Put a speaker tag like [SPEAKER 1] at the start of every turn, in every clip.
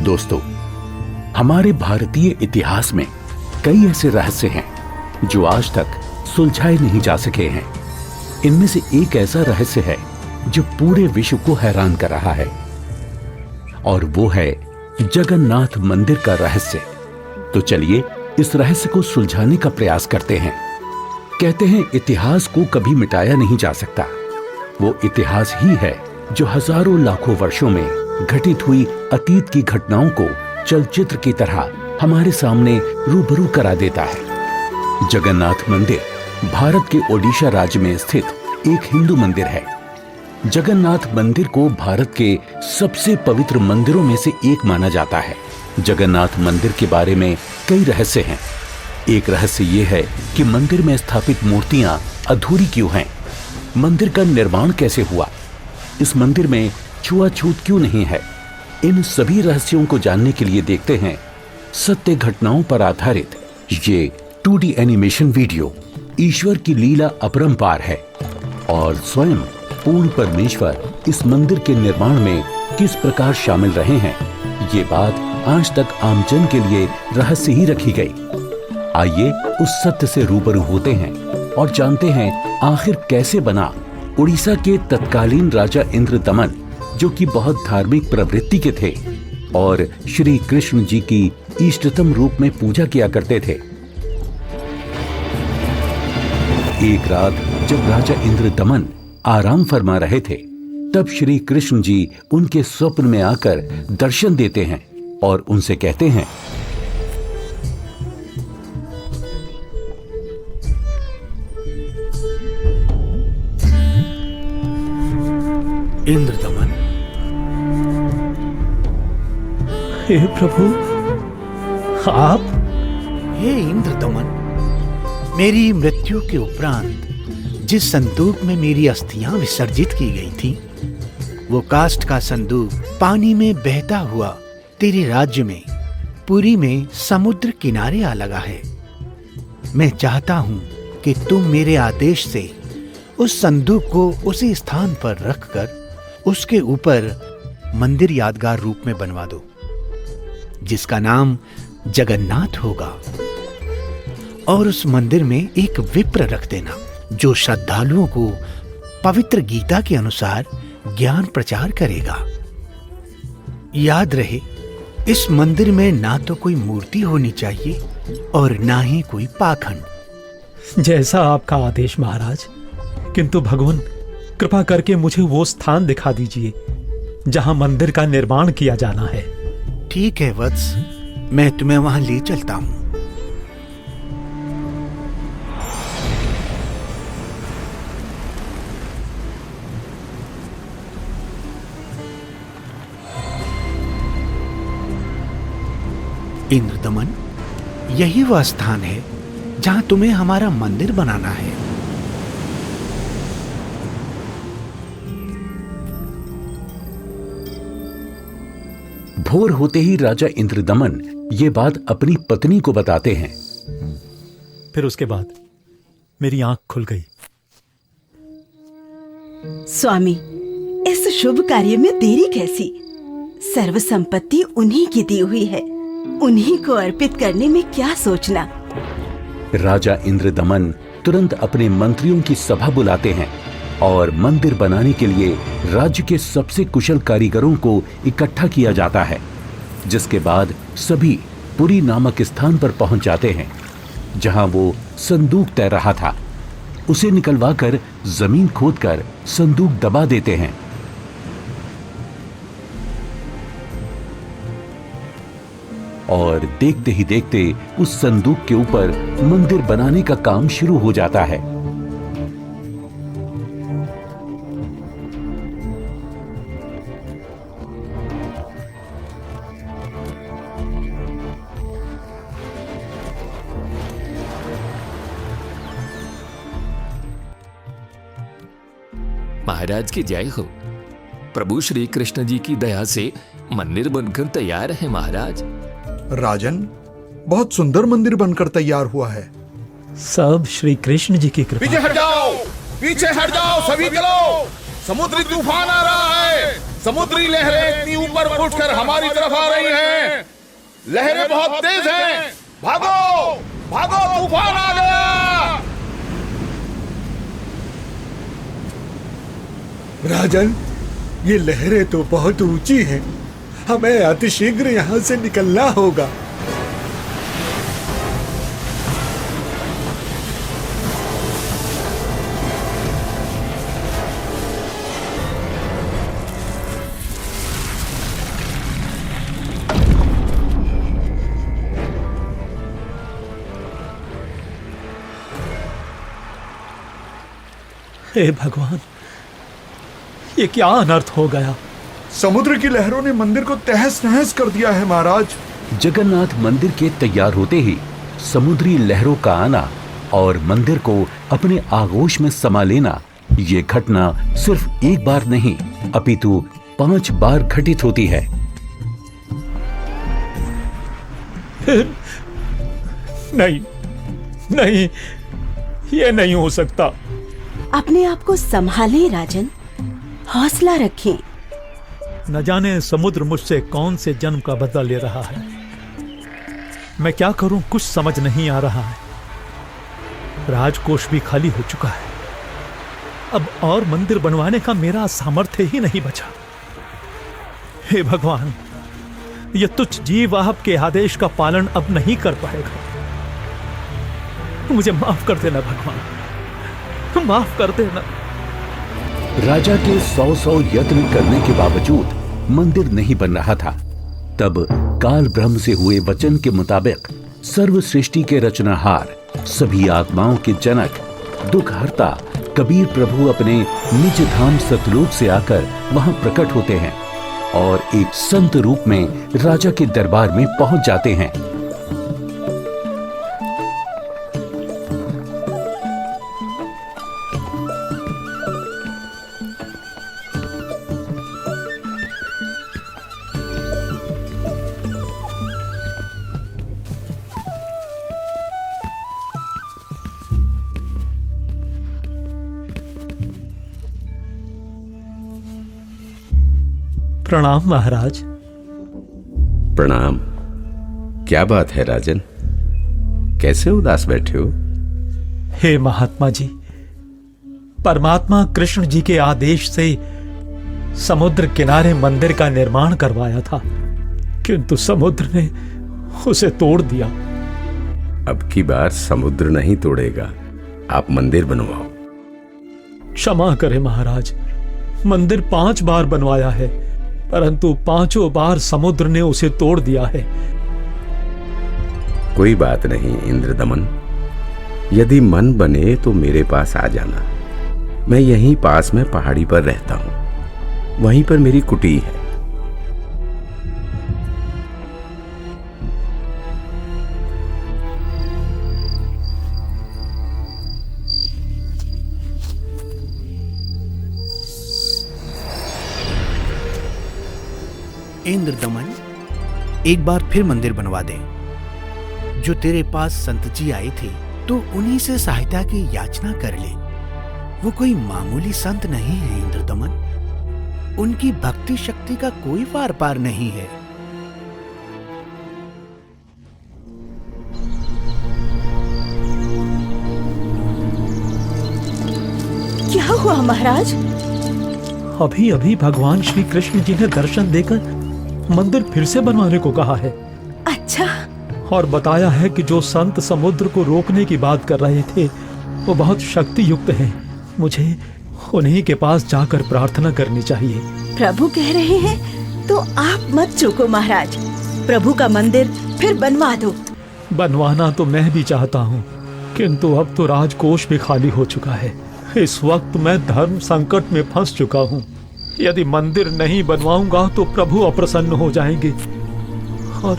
[SPEAKER 1] दोस्तों, हमारे भारतीय इतिहास में कई ऐसे रहस्य हैं जो आज तक सुलझाए नहीं जा सके हैं। इनमें से एक ऐसा रहस्य है जो पूरे विश्व को हैरान कर रहा है, और वो है जगन्नाथ मंदिर का रहस्य। तो चलिए इस रहस्य को सुलझाने का प्रयास करते हैं। कहते हैं इतिहास को कभी मिटाया नहीं जा सकता। वो इतिहास ही है जो हजारों लाखों वर्षों में घटित हुई अतीत की घटनाओं को चलचित्र की तरह हमारे सामने रूबरू करा देता है। जगन्नाथ मंदिर भारत के ओडिशा राज्य में स्थित एक हिंदू मंदिर है। जगन्नाथ मंदिर को भारत के सबसे पवित्र मंदिरों में से एक माना जाता है। जगन्नाथ मंदिर के बारे में कई रहस्य हैं। एक रहस्य ये है कि मंदिर में स्थापित मूर्तियां अधूरी क्यों हैं? मंदिर का निर्माण कैसे हुआ? इस मंदिर में छुआछूत क्यों नहीं है? इन सभी रहस्यों को जानने के लिए देखते हैं सत्य घटनाओं पर आधारित ये 2D एनिमेशन वीडियो। ईश्वर की लीला अपरंपार है और स्वयं पूर्ण परमेश्वर इस मंदिर के निर्माण में किस प्रकार शामिल रहे हैं, ये बात आज तक आमजन के लिए रहस्य ही रखी गई। आइए उस सत्य से रूबरू होते हैं और जानते हैं आखिर कैसे बना। उड़ीसा के तत्कालीन राजा इंद्रदमन, जो कि बहुत धार्मिक प्रवृत्ति के थे और श्री कृष्ण जी की इष्टतम रूप में पूजा किया करते थे। एक रात जब राजा इंद्रदमन आराम फरमा रहे थे, तब श्री कृष्ण जी उनके स्वप्न में आकर दर्शन देते हैं और उनसे कहते हैं,
[SPEAKER 2] इंद्रदमन,
[SPEAKER 3] हे प्रभु, आप?
[SPEAKER 2] हे इंद्रदमन, मेरी मृत्यु के उपरांत जिस संदूक में मेरी अस्थियां विसर्जित की गई थी, वो काष्ठ का संदूक पानी में बहता हुआ तेरे राज्य में पुरी में समुद्र किनारे आ लगा है। मैं चाहता हूं कि तुम मेरे आदेश से उस संदूक को उसी स्थान पर रखकर उसके ऊपर मंदिर यादगार रूप में बनवा दो, जिसका नाम जगन्नाथ होगा। और उस मंदिर में एक विप्र रख देना जो श्रद्धालुओं को पवित्र गीता के अनुसार ज्ञान प्रचार करेगा। याद रहे, इस मंदिर में ना तो कोई मूर्ति होनी चाहिए और ना ही कोई पाखंड।
[SPEAKER 3] जैसा आपका आदेश महाराज। किंतु भगवान, कृपा करके मुझे वो स्थान दिखा दीजिए जहां मंदिर का निर्माण किया जाना है।
[SPEAKER 2] ठीक है वत्स, मैं तुम्हें वहां ले चलता हूं। इंद्रदमन, यही वह स्थान है जहां तुम्हें हमारा मंदिर बनाना है।
[SPEAKER 1] भोर होते ही राजा इंद्रदमन ये बात अपनी पत्नी को बताते हैं।
[SPEAKER 3] फिर उसके बाद मेरी आंख खुल गई।
[SPEAKER 4] स्वामी, इस शुभ कार्य में देरी कैसी? सर्व संपत्ति उन्हीं की दी हुई है, उन्हीं को अर्पित करने में क्या सोचना।
[SPEAKER 1] राजा इंद्रदमन तुरंत अपने मंत्रियों की सभा बुलाते हैं और मंदिर बनाने के लिए राज्य के सबसे कुशल कारीगरों को इकट्ठा किया जाता है, जिसके बाद सभी पुरी नामक स्थान पर पहुंच जाते हैं जहां वो संदूक तैर रहा था। उसे निकलवाकर जमीन खोदकर संदूक दबा देते हैं। और देखते ही देखते उस संदूक के ऊपर मंदिर बनाने का काम शुरू हो जाता है।
[SPEAKER 5] महाराज की जय हो। प्रभु श्री कृष्ण जी की दया से मंदिर बनकर तैयार है महाराज।
[SPEAKER 6] राजन, बहुत सुंदर मंदिर बनकर तैयार हुआ है।
[SPEAKER 3] सब श्री कृष्ण जी की
[SPEAKER 6] पीछे
[SPEAKER 3] कृपा।
[SPEAKER 6] हट जाओ, पीछे हट जाओ सभी चलो। समुद्री तूफान आ रहा है। समुद्री लहरें इतनी ऊपर उठकर हमारी तरफ आ रही हैं। लहरें बहुत तेज हैं। भागो भागो, तूफान आ गया।
[SPEAKER 7] राजन, ये लहरें तो बहुत ऊंची हैं। हमें अतिशीघ्र यहाँ से निकलना होगा।
[SPEAKER 3] हे भगवान, ये क्या अनर्थ हो गया।
[SPEAKER 7] समुद्र की लहरों ने मंदिर को तहस नहस कर दिया है महाराज।
[SPEAKER 1] जगन्नाथ मंदिर के तैयार होते ही समुद्री लहरों का आना और मंदिर को अपने आगोश में समा लेना, ये घटना सिर्फ एक बार नहीं अपितु 5 बार घटित होती है।
[SPEAKER 3] नहीं नहीं, ये नहीं हो सकता।
[SPEAKER 4] अपने आप को संभालें राजन, हौसला रखें।
[SPEAKER 3] न जाने समुद्र मुझसे कौन से जन्म का बदला ले रहा है। मैं क्या करूं, कुछ समझ नहीं आ रहा है। राजकोष भी खाली हो चुका है। अब और मंदिर बनवाने का मेरा सामर्थ्य ही नहीं बचा। हे भगवान, यह तुच्छ जीव आपके आदेश का पालन अब नहीं कर पाएगा। मुझे माफ कर देना भगवान, माफ कर देना।
[SPEAKER 1] राजा के 100 यत्न करने के बावजूद मंदिर नहीं बन रहा था। तब काल ब्रह्म से हुए वचन के मुताबिक सर्व सृष्टि के रचनाहार, सभी आत्माओं के जनक, दुखहर्ता कबीर प्रभु अपने निज धाम सतलोक से आकर वहां प्रकट होते हैं और एक संत रूप में राजा के दरबार में पहुंच जाते हैं।
[SPEAKER 3] प्रणाम महाराज।
[SPEAKER 8] प्रणाम। क्या बात है राजन, कैसे उदास बैठे हो?
[SPEAKER 3] हे महात्मा जी, परमात्मा कृष्ण जी के आदेश से समुद्र किनारे मंदिर का निर्माण करवाया था, किंतु समुद्र ने उसे तोड़ दिया।
[SPEAKER 8] अब की बार समुद्र नहीं तोड़ेगा, आप मंदिर बनवाओ।
[SPEAKER 3] क्षमा करें महाराज, मंदिर 5 बार बनवाया है, परंतु 5 बार समुद्र ने उसे तोड़ दिया है।
[SPEAKER 8] कोई बात नहीं इंद्रदमन, यदि मन बने तो मेरे पास आ जाना। मैं यहीं पास में पहाड़ी पर रहता हूं, वहीं पर मेरी कुटी है।
[SPEAKER 2] इंद्रदमन, एक बार फिर मंदिर बनवा दे। जो तेरे पास संत जी आए थे, तो उन्हीं से सहायता की याचना कर ले। वो कोई मामूली संत नहीं है इंद्रदमन। उनकी भक्ति शक्ति का कोई पार पार नहीं है।
[SPEAKER 4] क्या हुआ महाराज?
[SPEAKER 3] अभी अभी भगवान श्री कृष्ण जी ने दर्शन देकर मंदिर फिर से बनवाने को कहा है।
[SPEAKER 4] अच्छा।
[SPEAKER 3] और बताया है कि जो संत समुद्र को रोकने की बात कर रहे थे वो बहुत शक्ति युक्त हैं। मुझे उन्हीं के पास जाकर प्रार्थना करनी चाहिए।
[SPEAKER 4] प्रभु कह रहे हैं तो आप मत चूको महाराज, प्रभु का मंदिर फिर बनवा दो।
[SPEAKER 3] बनवाना तो मैं भी चाहता हूँ, किंतु अब तो राजकोष भी खाली हो चुका है। इस वक्त मैं धर्म संकट में फंस चुका हूँ। यदि मंदिर नहीं बनवाऊंगा तो प्रभु अप्रसन्न हो जाएंगे और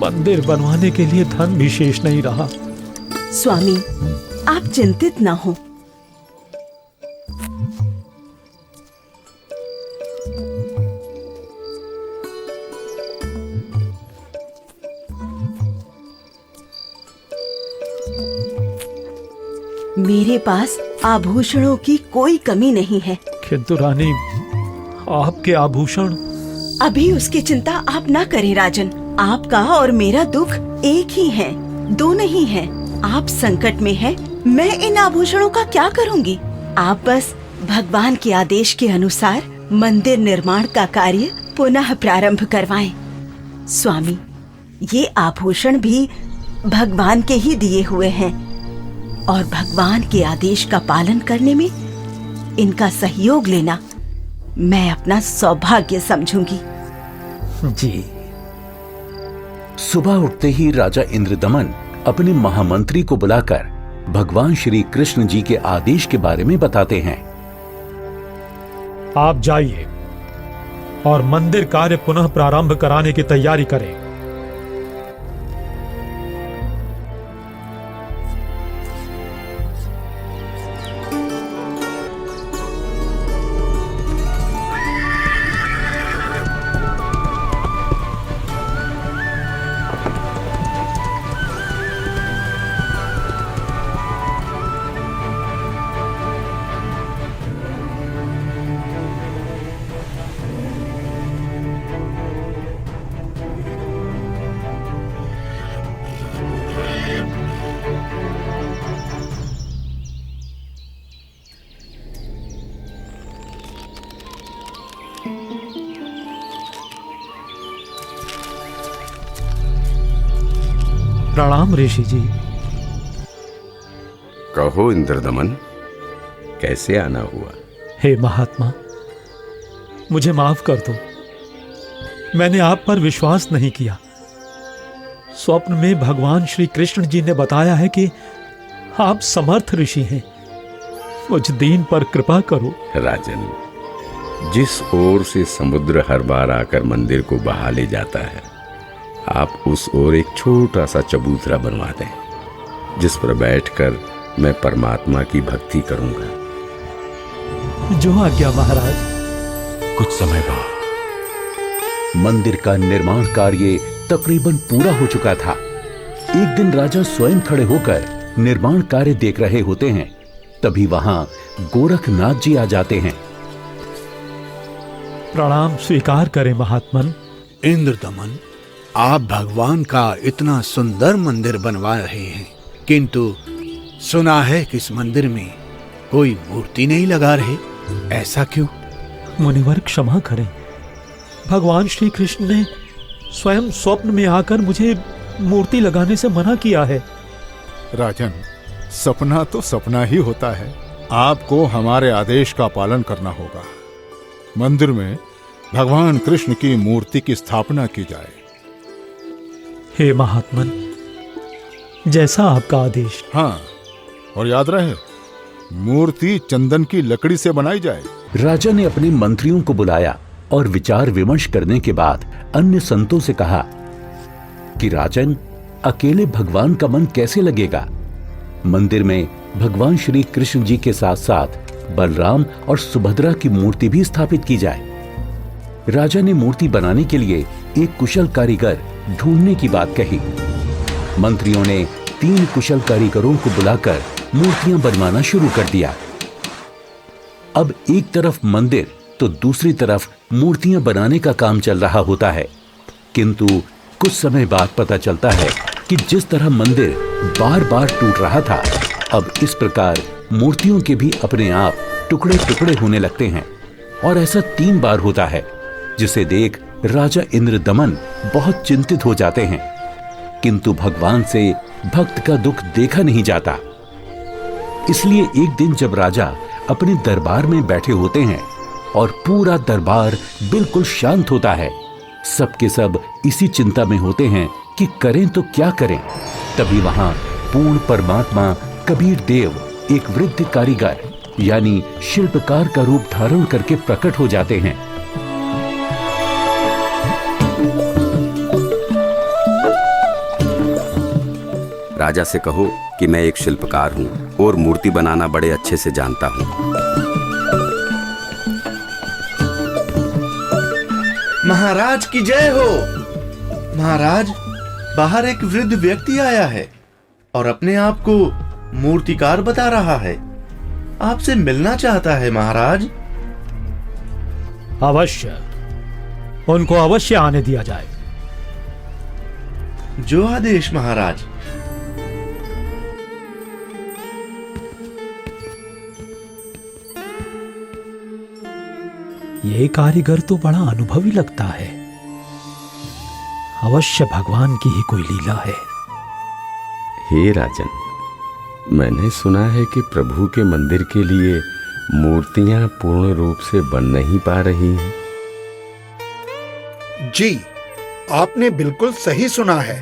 [SPEAKER 3] मंदिर बनवाने के लिए धन भी शेष नहीं रहा।
[SPEAKER 4] स्वामी, आप चिंतित ना हो। मेरे पास आभूषणों की कोई कमी नहीं है।
[SPEAKER 3] किंतु रानी, आपके आभूषण।
[SPEAKER 4] अभी उसकी चिंता आप ना करें राजन। आपका और मेरा दुख एक ही है, दो नहीं है। आप संकट में हैं, मैं इन आभूषणों का क्या करूंगी? आप बस भगवान के आदेश के अनुसार मंदिर निर्माण का कार्य पुनः प्रारंभ करवाएं। स्वामी, ये आभूषण भी भगवान के ही दिए हुए हैं और भगवान के आदेश का पालन करने में इनका सहयोग लेना मैं अपना सौभाग्य समझूंगी।
[SPEAKER 3] जी।
[SPEAKER 1] सुबह उठते ही राजा इंद्रदमन अपने महामंत्री को बुलाकर भगवान श्री कृष्ण जी के आदेश के बारे में बताते हैं।
[SPEAKER 3] आप जाइए और मंदिर कार्य पुनः प्रारंभ कराने की तैयारी करें। प्रणाम ऋषि जी।
[SPEAKER 8] कहो इंद्रदमन, कैसे आना हुआ?
[SPEAKER 3] हे महात्मा, मुझे माफ कर दो। मैंने आप पर विश्वास नहीं किया। स्वप्न में भगवान श्री कृष्ण जी ने बताया है कि आप समर्थ ऋषि हैं। मुझ दीन पर कृपा करो।
[SPEAKER 8] राजन, जिस ओर से समुद्र हर बार आकर मंदिर को बहा ले जाता है, आप उस ओर एक छोटा सा चबूतरा बनवा दें, जिस पर बैठकर मैं परमात्मा की भक्ति करूंगा।
[SPEAKER 3] जो आज्ञा महाराज।
[SPEAKER 1] कुछ समय बाद मंदिर का निर्माण कार्य तकरीबन पूरा हो चुका था। एक दिन राजा स्वयं खड़े होकर निर्माण कार्य देख रहे होते हैं। तभी वहां गोरखनाथ जी आ जाते हैं।
[SPEAKER 3] प्रणाम स्वीकार करें महात्मन।
[SPEAKER 2] इंद्रदमन, आप भगवान का इतना सुंदर मंदिर बनवा रहे हैं, किंतु सुना है कि इस मंदिर में कोई मूर्ति नहीं लगा रहे। ऐसा क्यों?
[SPEAKER 3] मुनिवर क्षमा करें। भगवान श्री कृष्ण ने स्वयं स्वप्न में आकर मुझे मूर्ति लगाने से मना किया है।
[SPEAKER 6] राजन, सपना तो सपना ही होता है। आपको हमारे आदेश का पालन करना होगा। मंदिर में भगवान कृष्ण की मूर्ति की स्थापना की जाए।
[SPEAKER 3] हे महात्मन, जैसा आपका आदेश।
[SPEAKER 6] हाँ, और याद रहे, मूर्ति चंदन की लकड़ी से बनाई जाए।
[SPEAKER 1] राजा ने अपने मंत्रियों को बुलाया और विचार विमर्श करने के बाद अन्य संतों से कहा कि राजन, अकेले भगवान का मन कैसे लगेगा? मंदिर में भगवान श्री कृष्ण जी के साथ साथ बलराम और सुभद्रा की मूर्ति भी स्थापित की जाए। राजा ने मूर्ति बनाने के लिए एक कुशल कारीगर ढूंढने की बात कही। मंत्रियों ने 3 कुशल कारीगरों को बुलाकर मूर्तियां बनवाना शुरू कर दिया। अब एक तरफ मंदिर तो दूसरी तरफ मूर्तियां बनाने का काम चल रहा होता है, किंतु कुछ समय बाद पता चलता है कि जिस तरह मंदिर बार बार टूट रहा था, अब इस प्रकार मूर्तियों के भी अपने आप टुकड़े टुकड़े होने लगते हैं। और ऐसा 3 बार होता है, जिसे देख राजा इंद्रदमन बहुत चिंतित हो जाते हैं, किंतु भगवान से भक्त का दुख देखा नहीं जाता। इसलिए एक दिन जब राजा अपने दरबार में बैठे होते हैं और पूरा दरबार बिल्कुल शांत होता है, सबके सब इसी चिंता में होते हैं कि करें तो क्या करें। तभी वहां पूर्ण परमात्मा कबीर देव एक वृद्ध कारीगर यानी शिल्पकार का रूप धारण करके प्रकट हो जाते हैं।
[SPEAKER 8] राजा से कहो कि मैं एक शिल्पकार हूँ और मूर्ति बनाना बड़े अच्छे से जानता हूँ।
[SPEAKER 9] महाराज की जय हो। महाराज, बाहर एक वृद्ध व्यक्ति आया है और अपने आप को मूर्तिकार बता रहा है, आपसे मिलना चाहता है महाराज।
[SPEAKER 3] अवश्य, उनको अवश्य आने दिया जाए।
[SPEAKER 9] जो आदेश महाराज।
[SPEAKER 3] ये कारीगर तो बड़ा अनुभवी लगता है। अवश्य भगवान की ही कोई लीला है।
[SPEAKER 8] हे राजन, मैंने सुना है कि प्रभु के मंदिर के लिए मूर्तियां पूर्ण रूप से बन नहीं पा रही हैं।
[SPEAKER 7] जी, आपने बिल्कुल सही सुना है।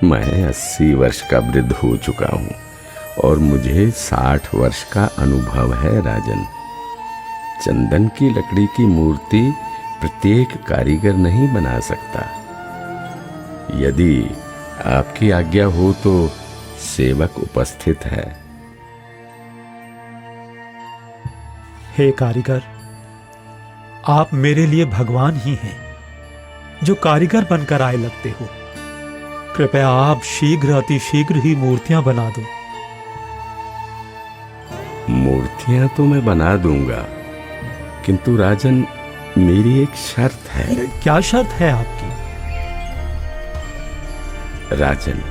[SPEAKER 8] मैं 80 वर्ष का वृद्ध हो चुका हूँ और मुझे 60 वर्ष का अनुभव है राजन। चंदन की लकड़ी की मूर्ति प्रत्येक कारीगर नहीं बना सकता। यदि आपकी आज्ञा हो तो सेवक उपस्थित है।
[SPEAKER 3] हे कारीगर, आप मेरे लिए भगवान ही हैं, जो कारीगर बनकर आए लगते हो। कृपया आप शीघ्र, अति शीघ्र ही मूर्तियां बना दो।
[SPEAKER 8] मूर्तियां तो मैं बना दूंगा, किंतु राजन, मेरी एक शर्त है।
[SPEAKER 3] क्या शर्त है आपकी?
[SPEAKER 8] राजन,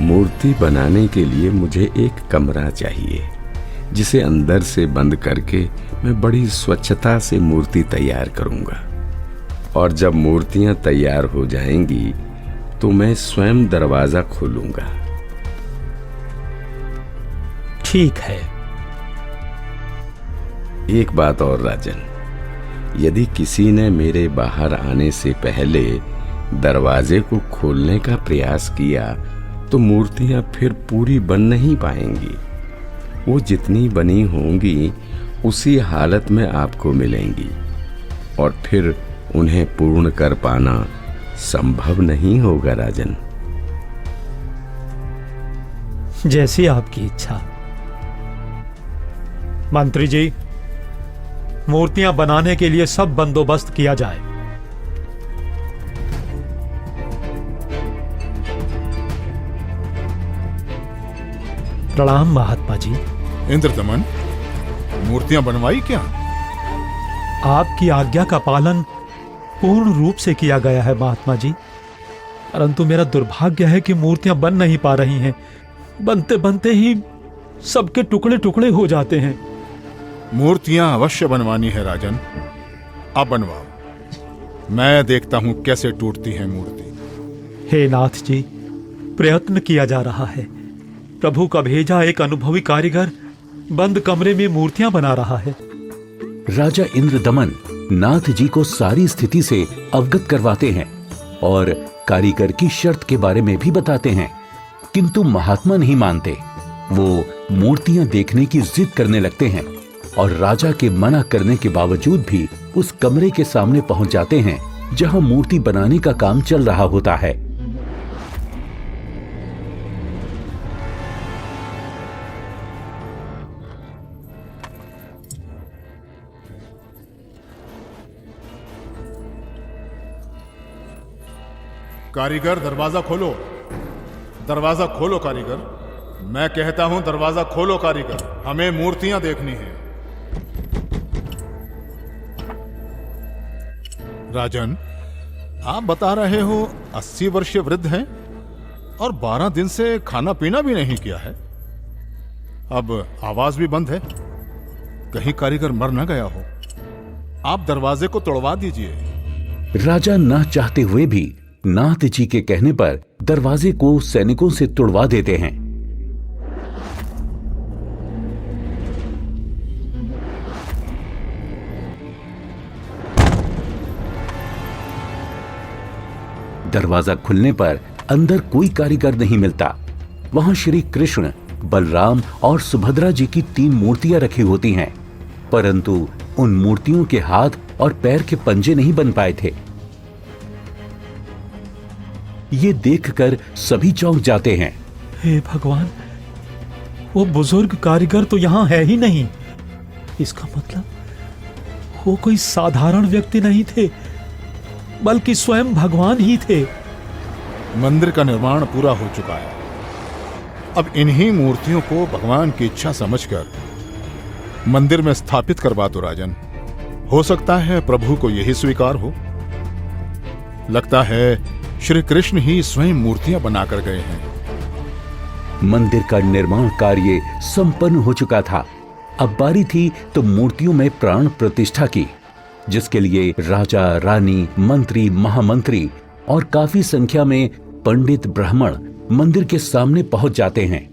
[SPEAKER 8] मूर्ति बनाने के लिए मुझे एक कमरा चाहिए, जिसे अंदर से बंद करके मैं बड़ी स्वच्छता से मूर्ति तैयार करूंगा। और जब मूर्तियां तैयार हो जाएंगी तो मैं स्वयं दरवाजा खोलूंगा।
[SPEAKER 3] ठीक है।
[SPEAKER 8] एक बात और राजन, यदि किसी ने मेरे बाहर आने से पहले दरवाजे को खोलने का प्रयास किया तो मूर्तियां फिर पूरी बन नहीं पाएंगी। वो जितनी बनी होंगी उसी हालत में आपको मिलेंगी और फिर उन्हें पूर्ण कर पाना संभव नहीं होगा राजन।
[SPEAKER 3] जैसी आपकी इच्छा। मंत्री जी, मूर्तियां बनाने के लिए सब बंदोबस्त किया जाए। प्रणाम महात्मा जी।
[SPEAKER 6] इंद्रदमन, मूर्तियां बनवाई क्या?
[SPEAKER 3] आपकी आज्ञा का पालन पूर्ण रूप से किया गया है महात्मा जी, परंतु मेरा दुर्भाग्य है कि मूर्तियां बन नहीं पा रही हैं। बनते बनते ही सबके टुकड़े टुकड़े हो जाते हैं।
[SPEAKER 6] मूर्तियां अवश्य बनवानी है राजन, अब बनवाओ। मैं देखता हूं कैसे टूटती है मूर्ति।
[SPEAKER 3] हे नाथ जी, प्रयत्न किया जा रहा है। प्रभु का भेजा एक अनुभवी कारीगर बंद कमरे में मूर्तियां बना रहा है।
[SPEAKER 1] राजा इंद्रदमन नाथ जी को सारी स्थिति से अवगत करवाते हैं और कारीगर की शर्त के बारे में भी बताते हैं, किंतु महात्मा नहीं मानते। वो मूर्तियां देखने की जिद करने लगते हैं और राजा के मना करने के बावजूद भी उस कमरे के सामने पहुंच जाते हैं जहां मूर्ति बनाने का काम चल रहा होता है।
[SPEAKER 6] कारीगर, दरवाजा खोलो। दरवाजा खोलो कारीगर। मैं कहता हूं दरवाजा खोलो कारीगर, हमें मूर्तियां देखनी है। राजन, आप बता रहे हो 80 वर्षीय वृद्ध हैं और 12 दिन से खाना पीना भी नहीं किया है। अब आवाज भी बंद है, कहीं कारीगर मर न गया हो। आप दरवाजे को तोड़वा दीजिए।
[SPEAKER 1] राजा न चाहते हुए भी नाथ जी के कहने पर दरवाजे को सैनिकों से तुड़वा देते हैं। दरवाजा खुलने पर अंदर कोई कारीगर नहीं मिलता। वहां श्री कृष्ण, बलराम और सुभद्रा जी की 3 मूर्तियां रखी होती हैं, परंतु उन मूर्तियों के हाथ और पैर के पंजे नहीं बन पाए थे। ये देखकर सभी चौंक जाते हैं।
[SPEAKER 3] हे भगवान, वो बुजुर्ग कारीगर तो यहाँ है ही नहीं। इसका मतलब वो कोई साधारण व्यक्ति नहीं थे, बल्कि स्वयं भगवान ही थे।
[SPEAKER 6] मंदिर का निर्माण पूरा हो चुका है। अब इन्हीं मूर्तियों को भगवान की इच्छा समझकर मंदिर में स्थापित करवा दो राजन। हो सकता है प्रभु को यही स्वीकार हो। लगता है श्री कृष्ण ही स्वयं मूर्तियां बनाकर गए हैं।
[SPEAKER 1] मंदिर का निर्माण कार्य संपन्न हो चुका था। अब बारी थी तो मूर्तियों में प्राण प्रतिष्ठा की, जिसके लिए राजा, रानी, मंत्री, महामंत्री और काफी संख्या में पंडित ब्राह्मण मंदिर के सामने पहुंच जाते हैं।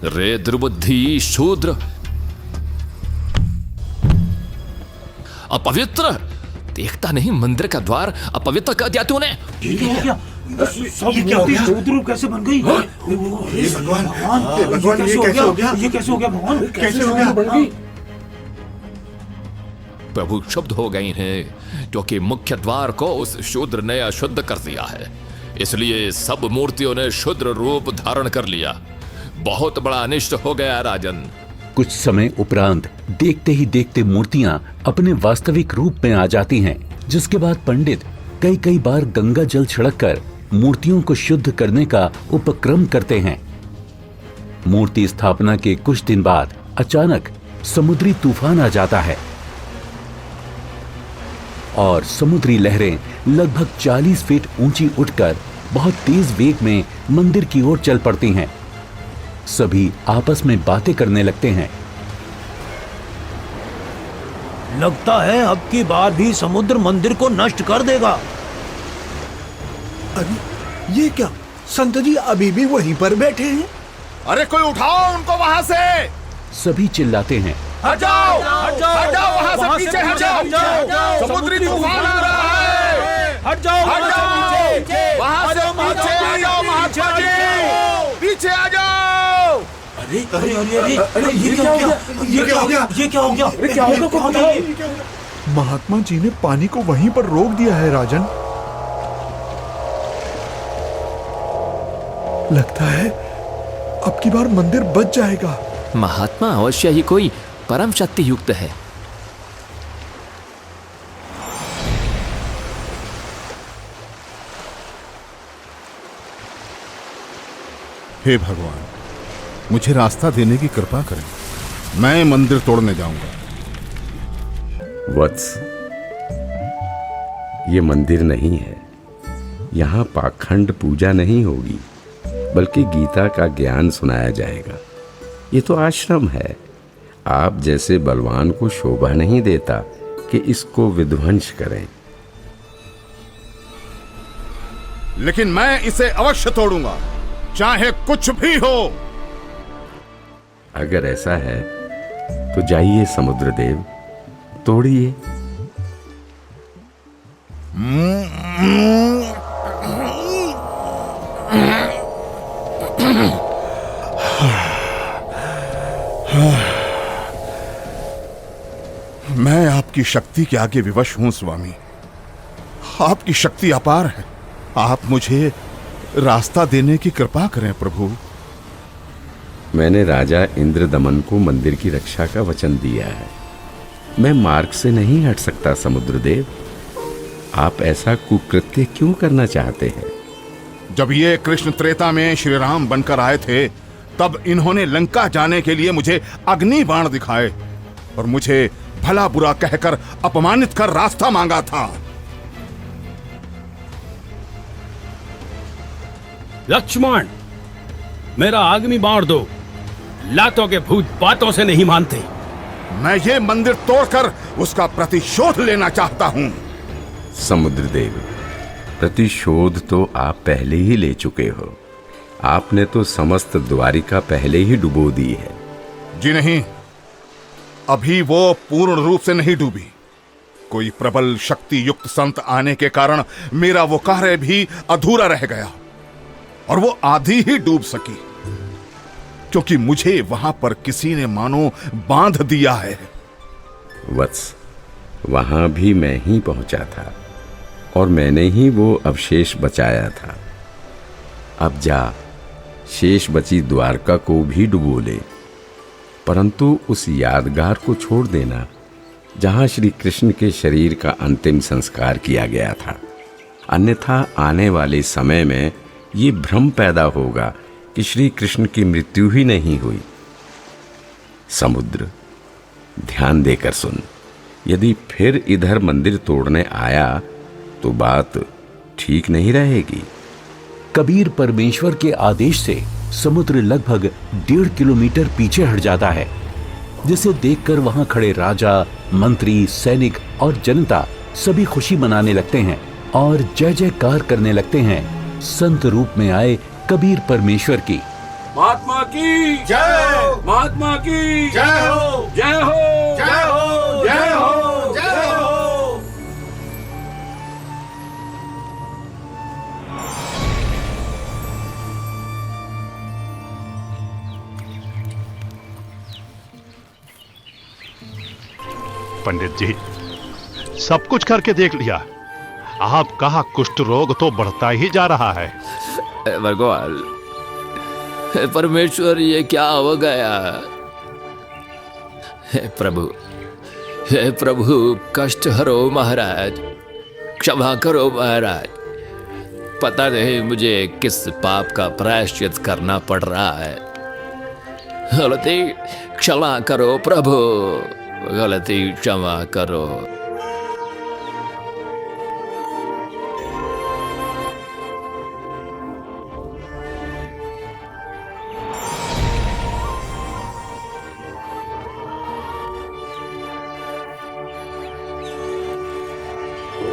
[SPEAKER 5] रे दुर्बुद्धि शूद्र, अपवित्र! देखता नहीं मंदिर का द्वार अपवित्र कर दिया तूने।
[SPEAKER 10] शूद्र कैसे बन गई?
[SPEAKER 7] भगवान ये कैसे हो गया भगवान? कैसे हो गया?
[SPEAKER 5] प्रभु क्षुब्ध हो गई हैं क्योंकि मुख्य द्वार को उस शूद्र ने अशुद्ध कर दिया है, इसलिए सब मूर्तियों ने शूद्र रूप धारण कर लिया। बहुत बड़ा अनिष्ट हो गया राजन।
[SPEAKER 1] कुछ समय उपरांत देखते ही देखते मूर्तियां अपने वास्तविक रूप में आ जाती हैं, जिसके बाद पंडित कई बार गंगा जल छिड़ककर मूर्तियों को शुद्ध करने का उपक्रम करते हैं। मूर्ति स्थापना के कुछ दिन बाद अचानक समुद्री तूफान आ जाता है और समुद्री लहरें लगभग 40 फीट ऊंची उठकर बहुत तेज वेग में मंदिर की ओर चल पड़ती हैं। सभी आपस में बातें करने लगते हैं।
[SPEAKER 10] लगता है अब की बार भी समुद्र मंदिर को नष्ट कर देगा।
[SPEAKER 7] अरे ये क्या? संत जी अभी भी वहीं पर बैठे हैं।
[SPEAKER 6] अरे कोई उठाओ उनको वहां से।
[SPEAKER 1] सभी चिल्लाते हैं,
[SPEAKER 6] हट जाओ, हट जाओ वहां से, पीछे हट जाओ, समुद्री तूफान आ रहा है।
[SPEAKER 10] हट जाओ,
[SPEAKER 6] वहां से पीछे आ जाओ, महात्मा जी पीछे आ जाओ।
[SPEAKER 10] अरे अरे अरे अरे अरे ये क्या हो गया? ये क्या हो गया? ये क्या हो गया? क्या होगा?
[SPEAKER 7] महात्मा जी ने पानी को वहीं पर रोक दिया है राजन। लगता है अब की बार मंदिर बच जाएगा।
[SPEAKER 5] महात्मा अवश्य ही कोई परम शक्ति युक्त है।
[SPEAKER 6] हे भगवान, मुझे रास्ता देने की कृपा करें। मैं मंदिर तोड़ने जाऊंगा।
[SPEAKER 8] वत्स, ये मंदिर नहीं है। यहाँ पाखंड पूजा नहीं होगी, बल्कि गीता का ज्ञान सुनाया जाएगा। ये तो आश्रम है। आप जैसे बलवान को शोभा नहीं देता कि इसको विध्वंस करें।
[SPEAKER 6] लेकिन मैं इसे अवश्य तोड़ूंगा, चाहे कुछ भी हो।
[SPEAKER 8] अगर ऐसा है तो जाइए समुद्रदेव, तोड़िए।
[SPEAKER 6] मैं आपकी शक्ति के आगे विवश हूं स्वामी। आपकी शक्ति अपार है। आप मुझे रास्ता देने की कृपा करें प्रभु।
[SPEAKER 8] मैंने राजा इंद्रदमन को मंदिर की रक्षा का वचन दिया है। मैं मार्ग से नहीं हट सकता समुद्रदेव। आप ऐसा कुकृत्य क्यों करना चाहते हैं?
[SPEAKER 6] जब ये कृष्ण त्रेता में श्री राम बनकर आए थे, तब इन्होंने लंका जाने के लिए मुझे अग्नि बाण दिखाए और मुझे भला बुरा कहकर अपमानित कर रास्ता मांगा था।
[SPEAKER 11] लक्ष्मण, मेरा अग्नि बाण दो। लातों के भूत बातों से नहीं मानते।
[SPEAKER 6] मैं ये मंदिर तोड़कर उसका प्रतिशोध लेना चाहता हूं।
[SPEAKER 8] समुद्रदेव, प्रतिशोध तो आप पहले ही ले चुके हो। आपने तो समस्त द्वारिका पहले ही डुबो दी है।
[SPEAKER 6] जी नहीं, अभी वो पूर्ण रूप से नहीं डूबी। कोई प्रबल शक्ति युक्त संत आने के कारण मेरा वो कार्य भी अधूरा रह गया और वो आधी ही डूब सकी, क्योंकि मुझे वहां पर किसी ने मानो बांध दिया है।
[SPEAKER 8] वत्स, वहां भी मैं ही पहुंचा था और मैंने ही वो अवशेष बचाया था। अब जा, शेष बची द्वारका को भी डुबो ले, परंतु उस यादगार को छोड़ देना जहां श्री कृष्ण के शरीर का अंतिम संस्कार किया गया था। अन्यथा आने वाले समय में ये भ्रम पैदा होगा कि श्री कृष्ण की मृत्यु ही नहीं हुई। समुद्र, ध्यान देकर सुन। यदि फिर इधर मंदिर तोड़ने आया तो बात ठीक नहीं रहेगी।
[SPEAKER 1] कबीर परमेश्वर के आदेश से समुद्र लगभग 1.5 किलोमीटर पीछे हट जाता है, जिसे देखकर वहां खड़े राजा, मंत्री, सैनिक और जनता सभी खुशी मनाने लगते हैं और जय जयकार करने लगते हैं संत रूप में आए कबीर परमेश्वर की।
[SPEAKER 11] महात्मा की
[SPEAKER 6] जय,
[SPEAKER 11] महात्मा की
[SPEAKER 6] जय हो,
[SPEAKER 11] जय हो,
[SPEAKER 6] जय हो, जय हो, जय हो।
[SPEAKER 12] पंडित जी, सब कुछ करके देख लिया। आपका कुष्ठ रोग तो बढ़ता ही जा रहा है।
[SPEAKER 5] भगवान, परमेश्वर, ये क्या हो गया? हे प्रभु, कष्ट हरो महाराज, क्षमा करो महाराज। पता नहीं मुझे किस पाप का प्रायश्चित करना पड़ रहा है। गलती क्षमा करो प्रभु, गलती क्षमा करो।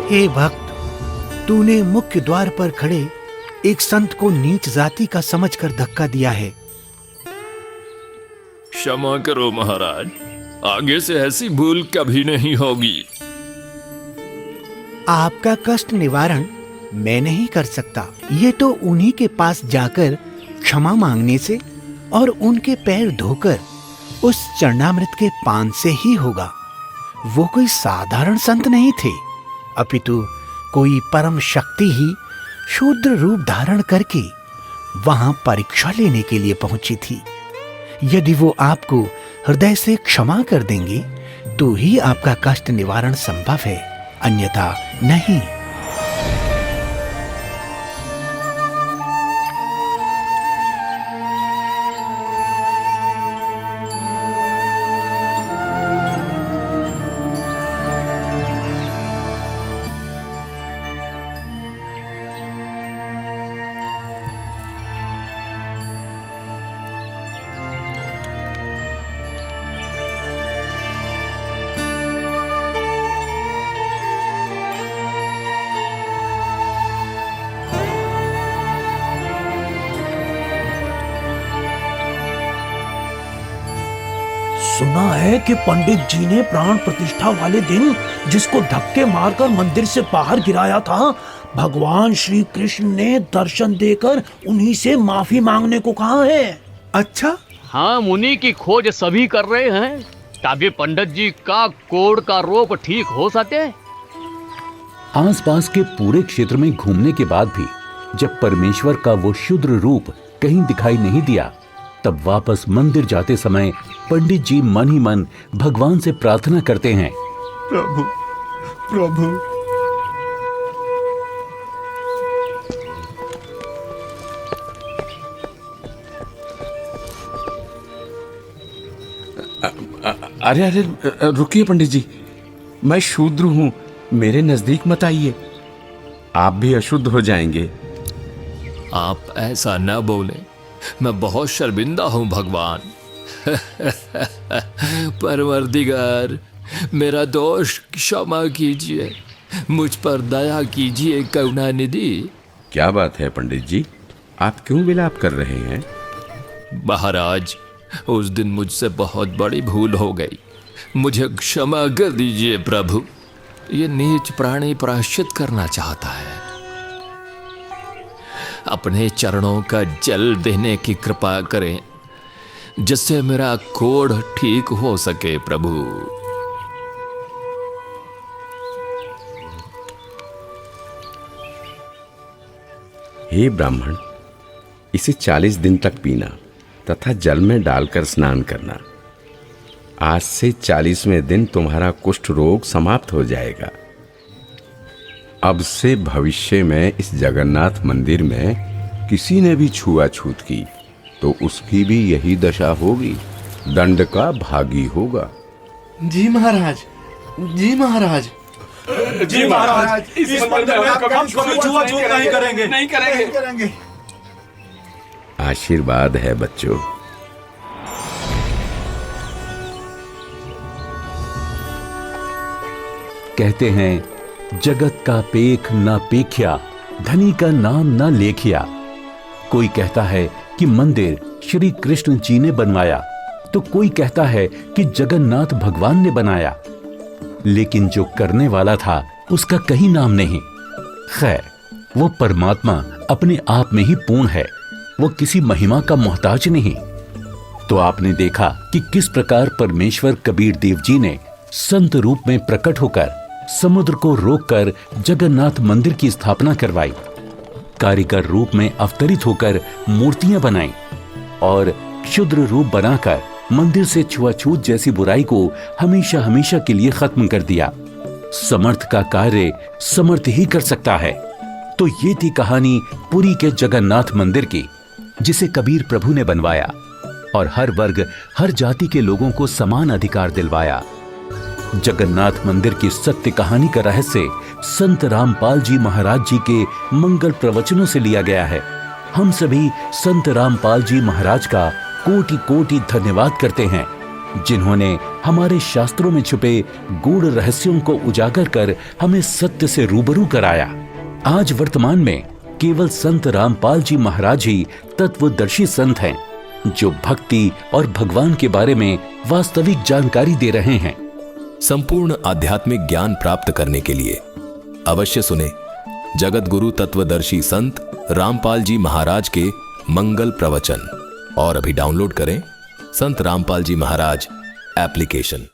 [SPEAKER 2] हे भक्त, तूने मुख्य द्वार पर खड़े एक संत को नीच जाति का समझकर धक्का दिया है।
[SPEAKER 5] क्षमा करो महाराज, आगे से ऐसी भूल कभी नहीं होगी।
[SPEAKER 2] आपका कष्ट निवारण मैं नहीं कर सकता। ये तो उन्हीं के पास जाकर क्षमा मांगने से और उनके पैर धोकर उस चरणामृत के पान से ही होगा। वो कोई साधारण संत नहीं थे, अपितु कोई परम शक्ति ही शूद्र रूप धारण करके वहां परीक्षा लेने के लिए पहुंची थी। यदि वो आपको हृदय से क्षमा कर देंगे तो ही आपका कष्ट निवारण संभव है, अन्यथा नहीं।
[SPEAKER 10] सुना है कि पंडित जी ने प्राण प्रतिष्ठा वाले दिन जिसको धक्के मारकर मंदिर से बाहर गिराया था, भगवान श्री कृष्ण ने दर्शन देकर उन्हीं से माफी मांगने को कहा है।
[SPEAKER 2] अच्छा?
[SPEAKER 13] हाँ, मुनि की खोज सभी कर रहे हैं ताकि पंडित जी का कोढ़ का रोग ठीक हो सके।
[SPEAKER 1] आसपास के पूरे क्षेत्र में घूमने के बाद भी जब परमेश्वर का वो शूद्र रूप कहीं दिखाई नहीं दिया, तब वापस मंदिर जाते समय पंडित जी मन ही मन भगवान से प्रार्थना करते हैं,
[SPEAKER 7] प्रभु, प्रभु,
[SPEAKER 8] अरे अरे रुकिए पंडित जी, मैं शूद्र हूं, मेरे नजदीक मत आइए, आप भी अशुद्ध हो जाएंगे।
[SPEAKER 5] आप ऐसा न बोले, मैं बहुत शर्मिंदा हूं भगवान। परवरदिगार, मेरा दोष क्षमा कीजिए, मुझ पर दया कीजिए करुणानिधि।
[SPEAKER 8] क्या बात है पंडित जी, आप क्यों विलाप कर रहे हैं?
[SPEAKER 5] महाराज, उस दिन मुझसे बहुत बड़ी भूल हो गई, मुझे क्षमा कर दीजिए प्रभु। ये नीच प्राणी प्रायश्चित करना चाहता है, अपने चरणों का जल देने की कृपा करें जिससे मेरा कोढ़ ठीक हो सके प्रभु।
[SPEAKER 8] हे ब्राह्मण, इसे 40 दिन तक पीना तथा जल में डालकर स्नान करना। आज से 40वें दिन तुम्हारा कुष्ठ रोग समाप्त हो जाएगा। अब से भविष्य में इस जगन्नाथ मंदिर में किसी ने भी छुआछूत की तो उसकी भी यही दशा होगी, दंड का भागी होगा।
[SPEAKER 9] जी महाराज, जी महाराज,
[SPEAKER 6] जी महाराज, इस मंदिर में हम कभी छुआछूत नहीं करेंगे, नहीं करेंगे।
[SPEAKER 8] आशीर्वाद है बच्चों।
[SPEAKER 1] कहते हैं जगत का पेख ना पेख्या, धनी का नाम ना लेखिया। कोई कहता है कि मंदिर श्री कृष्ण जी ने बनवाया, तो कोई कहता है कि जगन्नाथ भगवान ने बनाया, लेकिन जो करने वाला था उसका कहीं नाम नहीं। खैर, वो परमात्मा अपने आप में ही पूर्ण है, वो किसी महिमा का मोहताज नहीं। तो आपने देखा कि किस प्रकार परमेश्वर कबीर देव जी ने संत रूप में प्रकट होकर समुद्र को रोककर जगन्नाथ मंदिर की स्थापना करवाई, कारीगर रूप में अवतरित होकर मूर्तियां बनाई और क्षुद्र रूप बनाकर मंदिर से छुआछूत जैसी बुराई को हमेशा हमेशा के लिए खत्म कर दिया। समर्थ का कार्य समर्थ ही कर सकता है। तो ये थी कहानी पुरी के जगन्नाथ मंदिर की, जिसे कबीर प्रभु ने बनवाया और हर वर्ग हर जाति के लोगों को समान अधिकार दिलवाया। जगन्नाथ मंदिर की सत्य कहानी का रहस्य संत रामपाल जी महाराज जी के मंगल प्रवचनों से लिया गया है। हम सभी संत रामपाल जी महाराज का कोटि कोटि धन्यवाद करते हैं, जिन्होंने हमारे शास्त्रों में छुपे गूढ़ रहस्यों को उजागर कर हमें सत्य से रूबरू कराया। आज वर्तमान में केवल संत रामपाल जी महाराज ही तत्वदर्शी संत हैं, जो भक्ति और भगवान के बारे में वास्तविक जानकारी दे रहे हैं।
[SPEAKER 14] संपूर्ण आध्यात्मिक ज्ञान प्राप्त करने के लिए अवश्य सुने जगत गुरु तत्वदर्शी संत रामपाल जी महाराज के मंगल प्रवचन, और अभी डाउनलोड करें संत रामपाल जी महाराज एप्लीकेशन।